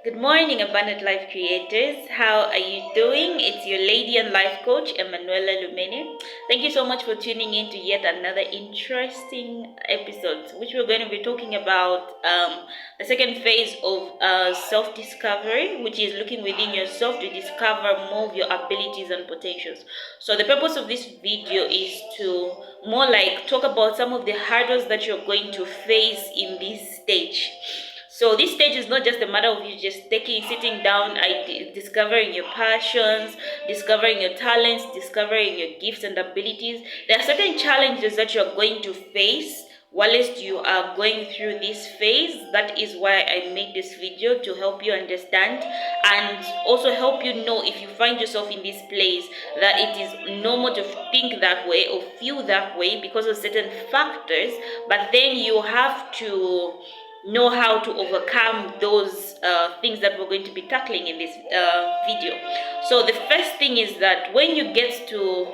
Good morning, Abundant Life Creators. How are you doing? It's your lady and life coach, Emanuela Lumene. Thank you so much for tuning in to yet another interesting episode, which we're going to be talking about the second phase of self-discovery, which is looking within yourself to discover more of your abilities and potentials. So the purpose of this video is to more like talk about some of the hurdles that you're going to face in this stage. So this stage is not just a matter of you just sitting down, discovering your passions, discovering your talents, discovering your gifts and abilities. There are certain challenges that you're going to face whilst you are going through this phase. That is why I made this video, to help you understand and also help you know, if you find yourself in this place, that it is normal to think that way or feel that way because of certain factors, but then you have to know how to overcome those things that we're going to be tackling in this video. So the first thing is that when you get to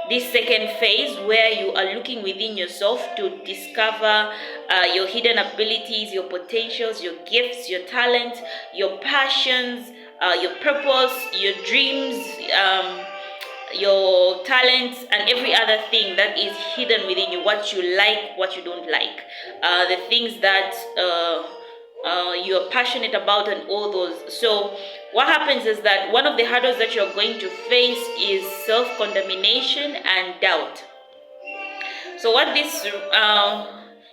this second phase, where you are looking within yourself to discover your hidden abilities, your potentials, your gifts, your talents, your passions, your purpose, your dreams, your talents, and every other thing that is hidden within you, what you like, what you don't like, the things that you're passionate about, and all those. So what happens is that one of the hurdles that you're going to face is self-condemnation and doubt. So what this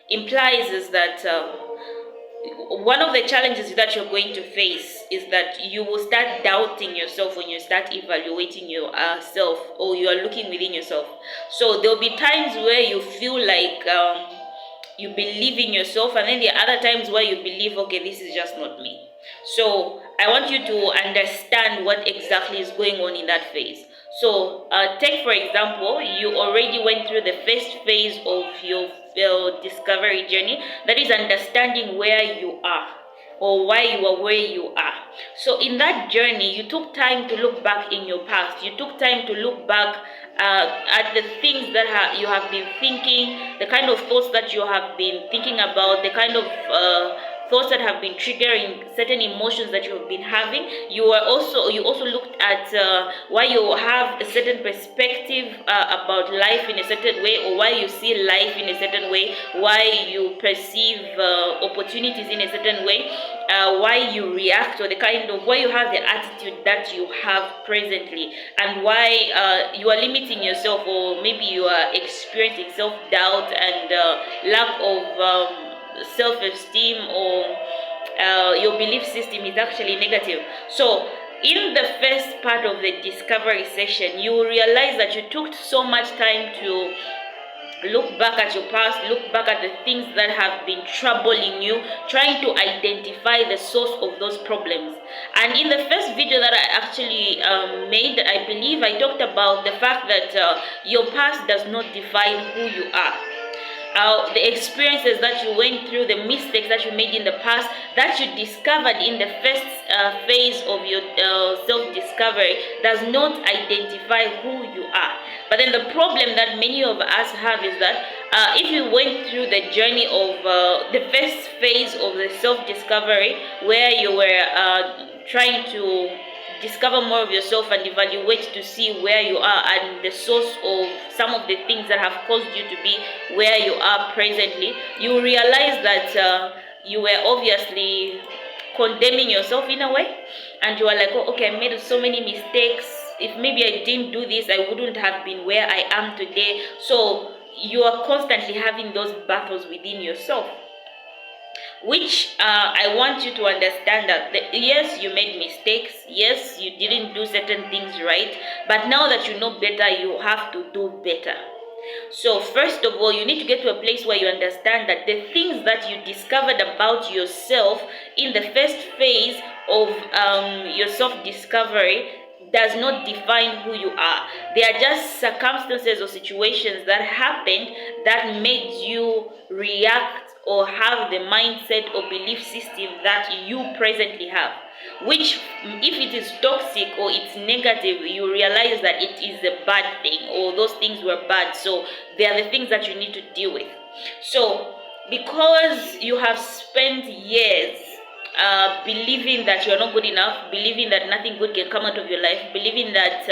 implies is that one of the challenges that you're going to face is that you will start doubting yourself when you start evaluating yourself, or you are looking within yourself. So there'll be times where you feel like you believe in yourself, and then there are other times where you believe, okay, this is just not me. So I want you to understand what exactly is going on in that phase. So take for example, you already went through the first phase of your discovery journey, that is understanding where you are or why you are where you are. So in that journey, you took time to look back in your past. You took time to look back at the things that you have been thinking, the kind of thoughts that you have been thinking about, the kind of thoughts that have been triggering certain emotions that you have been having. You also looked at why you have a certain perspective about life in a certain way, or why you see life in a certain way, why you perceive opportunities in a certain way, why you react, or the kind of why you have the attitude that you have presently, and why you are limiting yourself, or maybe you are experiencing self-doubt and lack of self-esteem, or your belief system is actually negative. So in the first part of the discovery session, you will realize that you took so much time to look back at your past, look back at the things that have been troubling you, trying to identify the source of those problems. And in the first video that I actually made, I believe I talked about the fact that your past does not define who you are. The experiences that you went through, the mistakes that you made in the past, that you discovered in the first phase of your self-discovery, does not identify who you are. But then the problem that many of us have is that if you went through the journey of the first phase of the self-discovery, where you were trying to discover more of yourself and evaluate to see where you are and the source of some of the things that have caused you to be where you are presently, you realize that you were obviously condemning yourself in a way, and you are like, oh, okay, I made so many mistakes. If maybe I didn't do this, I wouldn't have been where I am today. So you are constantly having those battles within yourself, which I want you to understand that yes, you made mistakes, yes, you didn't do certain things right, but now that you know better, you have to do better. So first of all, you need to get to a place where you understand that the things that you discovered about yourself in the first phase of your self-discovery does not define who you are. They are just circumstances or situations that happened that made you react or have the mindset or belief system that you presently have, which if it is toxic or it's negative, you realize that it is a bad thing, or those things were bad, so they are the things that you need to deal with. So because you have spent years believing that you're not good enough, believing that nothing good can come out of your life, believing that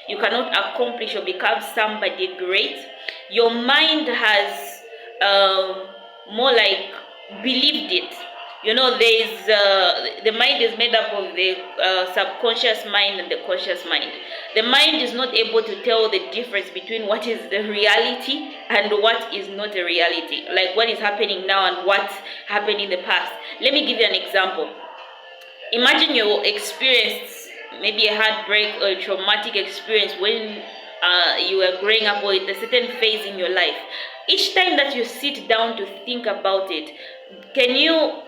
you cannot accomplish or become somebody great. Your mind has more like believed it. There's the mind is made up of the subconscious mind and the conscious mind. The mind is not able to tell the difference between what is the reality and what is not a reality, like what is happening now and what happened in the past. Let me give you an example. Imagine you experienced maybe a heartbreak or a traumatic experience when you were growing up, or at a certain phase in your life. Each time that you sit down to think about it, can you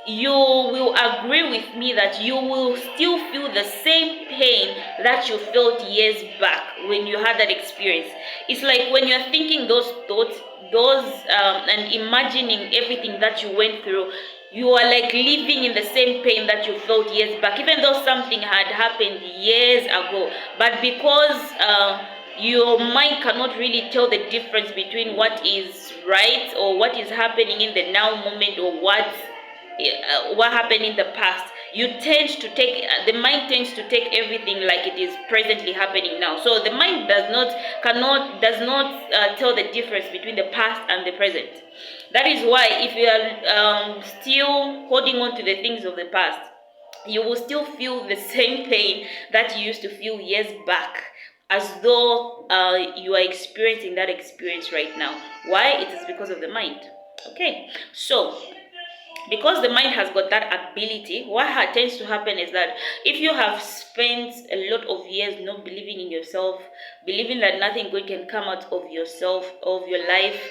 will agree with me that you will still feel the same pain that you felt years back when you had that experience. It's like when you're thinking those thoughts, and imagining everything that you went through, you are like living in the same pain that you felt years back, even though something had happened years ago. But because your mind cannot really tell the difference between what is right or what is happening in the now moment, or what happened in the past, you tend to take the mind tends to take everything like it is presently happening now. So the mind does not tell the difference between the past and the present. That is why if you are still holding on to the things of the past, you will still feel the same pain that you used to feel years back, as though you are experiencing that experience right now. Why? It is because of the mind. Okay, so because the mind has got that ability, what tends to happen is that if you have spent a lot of years not believing in yourself, believing that nothing good can come out of yourself, of your life,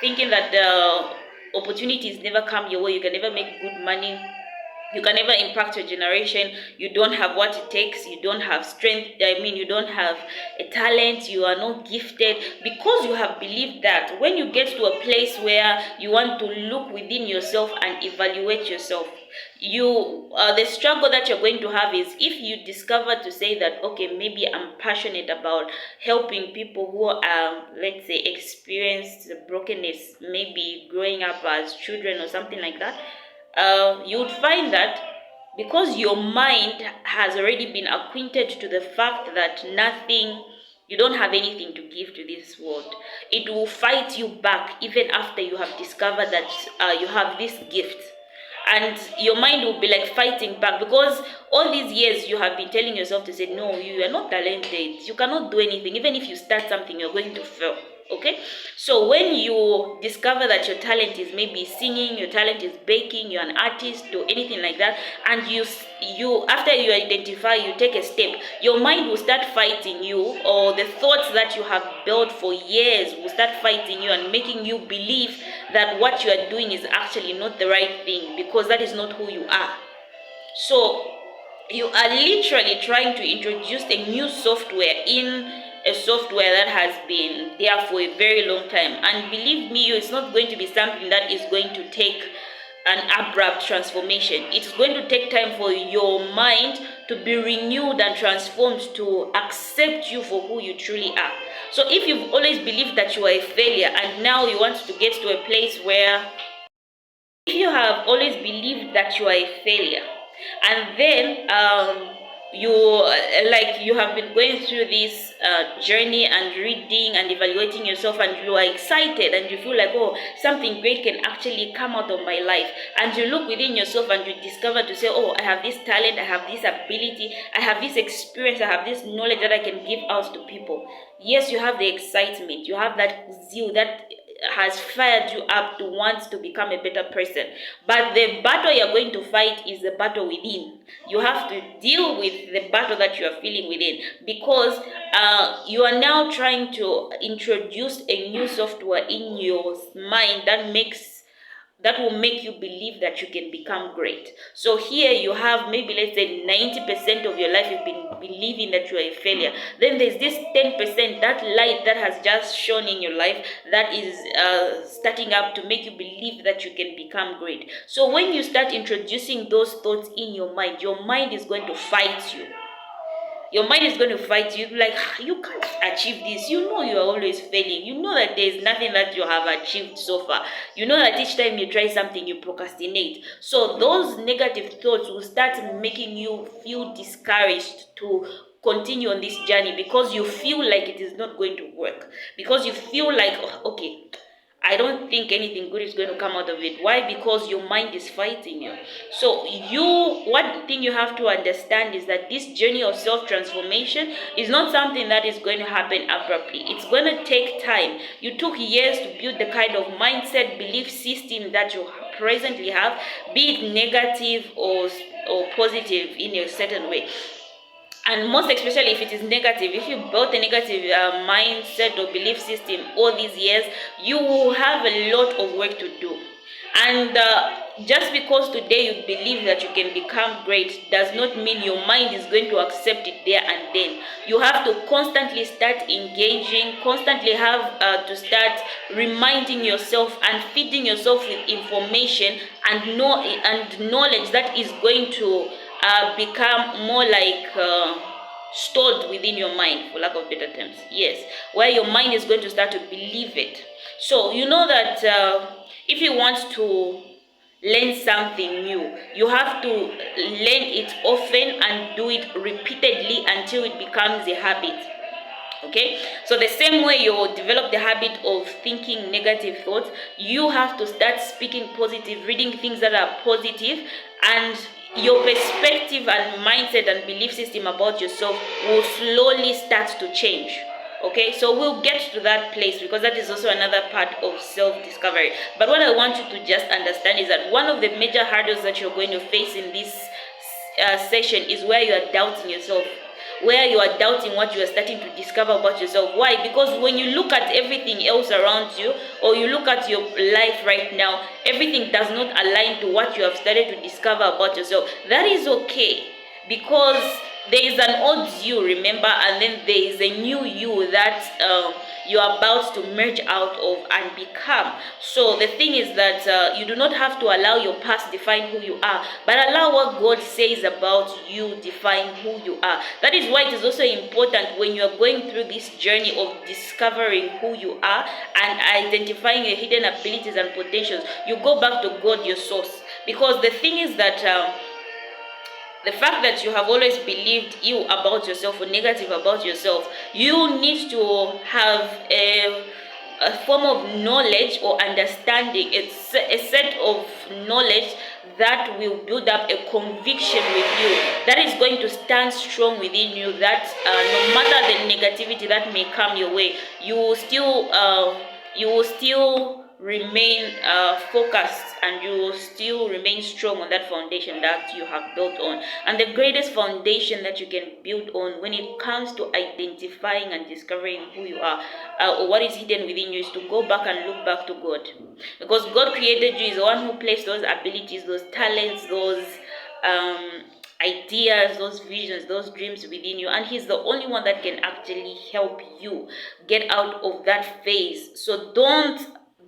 thinking that the opportunities never come your way, you can never make good money, you can never impact your generation, you don't have what it takes, you don't have strength, you don't have a talent, you are not gifted. Because you have believed that, when you get to a place where you want to look within yourself and evaluate yourself, the struggle that you're going to have is if you discover to say that, okay, maybe I'm passionate about helping people who let's say experienced brokenness, maybe growing up as children or something like that. You would find that because your mind has already been acquainted to the fact that you don't have anything to give to this world, it will fight you back even after you have discovered that you have this gift. And your mind will be like fighting back, because all these years you have been telling yourself to say, no, you are not talented, you cannot do anything, even if you start something, you're going to fail. Okay, so when you discover that your talent is maybe singing, your talent is baking, you're an artist or anything like that, and you after you identify, you take a step, your mind will start fighting you, or the thoughts that you have built for years will start fighting you and making you believe that what you are doing is actually not the right thing, because that is not who you are. So you are literally trying to introduce a new software in a software that has been there for a very long time. And believe me, it's not going to be something that is going to take an abrupt transformation. It's going to take time for your mind to be renewed and transformed to accept you for who you truly are. So if you've always believed that you are a failure, and now you want to get to a place where, if you have always believed that you are a failure, and then you have been going through this journey and reading and evaluating yourself, and you are excited and you feel like, oh, something great can actually come out of my life, and you look within yourself and you discover to say, oh, I have this talent, I have this ability, I have this experience, I have this knowledge that I can give out to people. Yes, you have the excitement, you have that zeal that has fired you up to want to become a better person. But the battle you're going to fight is the battle within. You have to deal with the battle that you are feeling within, because you are now trying to introduce a new software in your mind that will make you believe that you can become great. So here you have maybe, let's say, 90% of your life you've been believing that you are a failure. Then there's this 10%, that light that has just shone in your life, that is starting up to make you believe that you can become great. So when you start introducing those thoughts in your mind is going to fight you. your mind is going to fight you. Like, you can't achieve this. You know you are always failing. You know that there is nothing that you have achieved so far. You know that each time you try something, you procrastinate. So those negative thoughts will start making you feel discouraged to continue on this journey, because you feel like it is not going to work, because you feel like, "Oh, okay, I don't think anything good is going to come out of it." Why? Because your mind is fighting you. So one thing you have to understand is that this journey of self-transformation is not something that is going to happen abruptly. It's going to take time. You took years to build the kind of mindset, belief system that you presently have, be it negative or positive in a certain way. And most especially if it is negative, if you built a negative mindset or belief system all these years, you will have a lot of work to do. And just because today you believe that you can become great does not mean your mind is going to accept it there and then. You have to constantly start engaging, constantly have to start reminding yourself and feeding yourself with information and knowledge that is going to become more like stored within your mind, for lack of better terms. Yes, where your mind is going to start to believe it. So you know that if you want to learn something new, you have to learn it often and do it repeatedly until it becomes a habit. Okay, so the same way you develop the habit of thinking negative thoughts, you have to start speaking positive, reading things that are positive, and your perspective and mindset and belief system about yourself will slowly start to change. Okay, so we'll get to that place, because that is also another part of self-discovery. But what I want you to just understand is that one of the major hurdles that you're going to face in this session is where you are doubting yourself, where you are doubting what you are starting to discover about yourself. Why? Because when you look at everything else around you, or you look at your life right now, everything does not align to what you have started to discover about yourself. That is okay, because there is an old you, remember, and then there is a new you that you are about to merge out of and become. So the thing is that you do not have to allow your past define who you are, but allow what God says about you define who you are. That is why it is also important, when you are going through this journey of discovering who you are and identifying your hidden abilities and potentials, you go back to God, your source. Because the thing is that the fact that you have always believed ill about yourself or negative about yourself, you need to have a form of knowledge or understanding. It's a set of knowledge that will build up a conviction with you that is going to stand strong within you, that no matter the negativity that may come your way, you will still remain focused, and you will still remain strong on that foundation that you have built on. And the greatest foundation that you can build on when it comes to identifying and discovering who you are, or what is hidden within you, is to go back and look back to God. Because God created you, is the one who placed those abilities, those talents, those ideas, those visions, those dreams within you, and He's the only one that can actually help you get out of that phase. So don't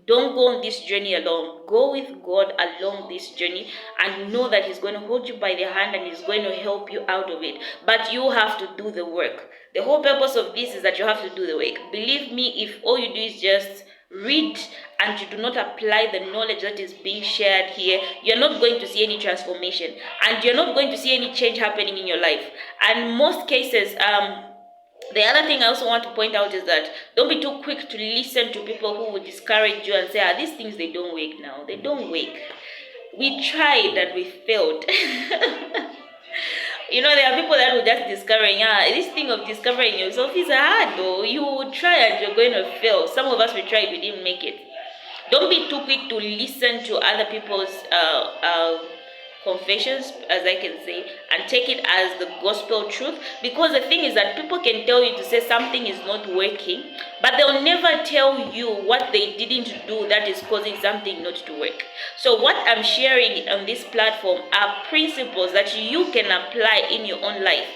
go on this journey alone. Go with God along this journey, and know that He's going to hold you by the hand and He's going to help you out of it. But you have to do the work. The whole purpose of this is that you have to do the work. Believe me, if all you do is just read and you do not apply the knowledge that is being shared here, you're not going to see any transformation, and you're not going to see any change happening in your life. And most cases, the other thing I also want to point out is that don't be too quick to listen to people who will discourage you and say, these things, they don't work now. They don't work. We tried and we failed. You know, there are people that will just discovering, this thing of discovering yourself is hard though. You will try and you're going to fail. Some of us, we tried, we didn't make it. Don't be too quick to listen to other people's confessions, as I can say, and take it as the gospel truth. Because the thing is that people can tell you to say something is not working, but they'll never tell you what they didn't do that is causing something not to work. So what I'm sharing on this platform are principles that you can apply in your own life.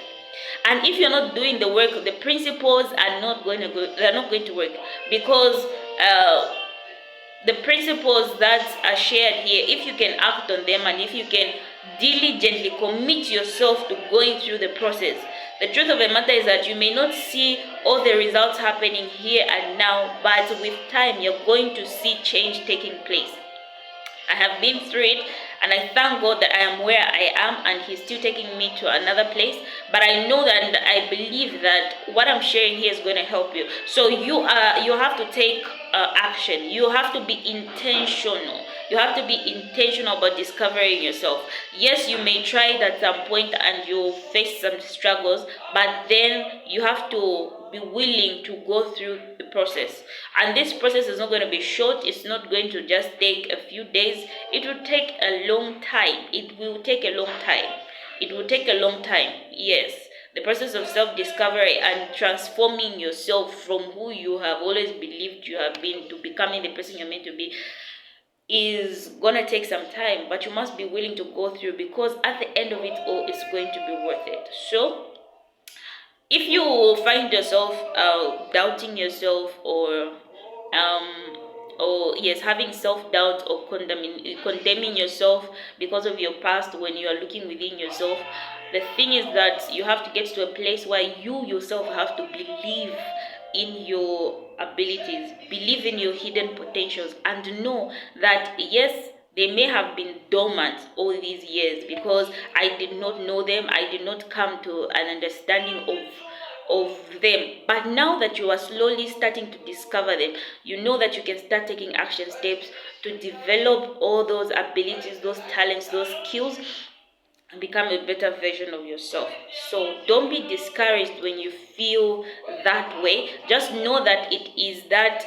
And if you're not doing the work, the principles are not going to work, because the principles that are shared here, if you can act on them and if you can diligently commit yourself to going through the process, The truth of the matter is that you may not see all the results happening here and now, but with time, you're going to see change taking place. I have been through it, and I thank God that I am where I am, and He's still taking me to another place. But I know that, and I believe that what I'm sharing here is going to help you. So you have to take action. You have to be intentional. You have to be intentional about discovering yourself. Yes, you may try it at some point and you'll face some struggles, but then you have to be willing to go through the process. And this process is not going to be short. It's not going to just take a few days. It will take a long time. It will take a long time. It will take a long time. Yes. The process of self-discovery and transforming yourself from who you have always believed you have been to becoming the person you're meant to be is gonna take some time, but you must be willing to go through, because at the end of it all, it's going to be worth it. So if you find yourself doubting yourself, or yes, having self-doubt, or condemning yourself because of your past, when you are looking within yourself, the thing is that you have to get to a place where you yourself have to believe in your abilities, believe in your hidden potentials, and know that yes, they may have been dormant all these years because I did not know them. I did not come to an understanding of them. But now that you are slowly starting to discover them, you know that you can start taking action steps to develop all those abilities, those talents, those skills, and become a better version of yourself. So don't be discouraged when you feel that way. Just know that it is that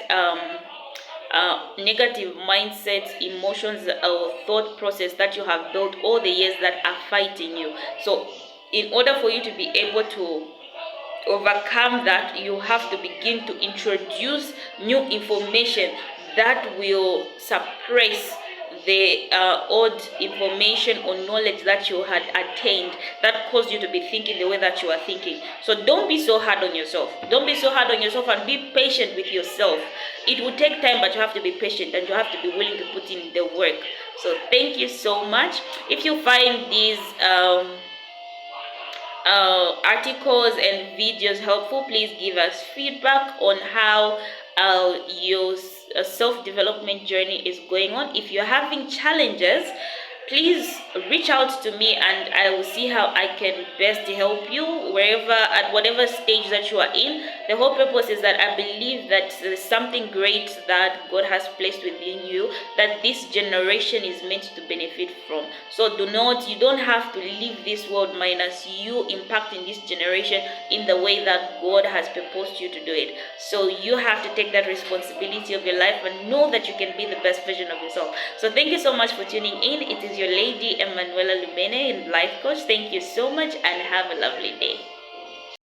negative mindset, emotions, or thought process that you have built all the years that are fighting you. So in order for you to be able to overcome that, you have to begin to introduce new information that will suppress the old information or knowledge that you had attained that caused you to be thinking the way that you are thinking. So don't be so hard on yourself. Don't be so hard on yourself, and be patient with yourself. It will take time, but you have to be patient and you have to be willing to put in the work. So thank you so much. If you find these articles and videos helpful, please give us feedback on how your self-development journey is going on. If you're having challenges, please reach out to me and I will see how I can best help you wherever, at whatever stage that you are in. The whole purpose is that I believe that there's something great that God has placed within you that this generation is meant to benefit from. So you don't have to leave this world minus you impacting this generation in the way that God has proposed you to do it. So you have to take that responsibility of your life and know that you can be the best version of yourself. So thank you so much for tuning in. It is your lady Emanuela Lumene, Life Coach. Thank you so much and have a lovely day.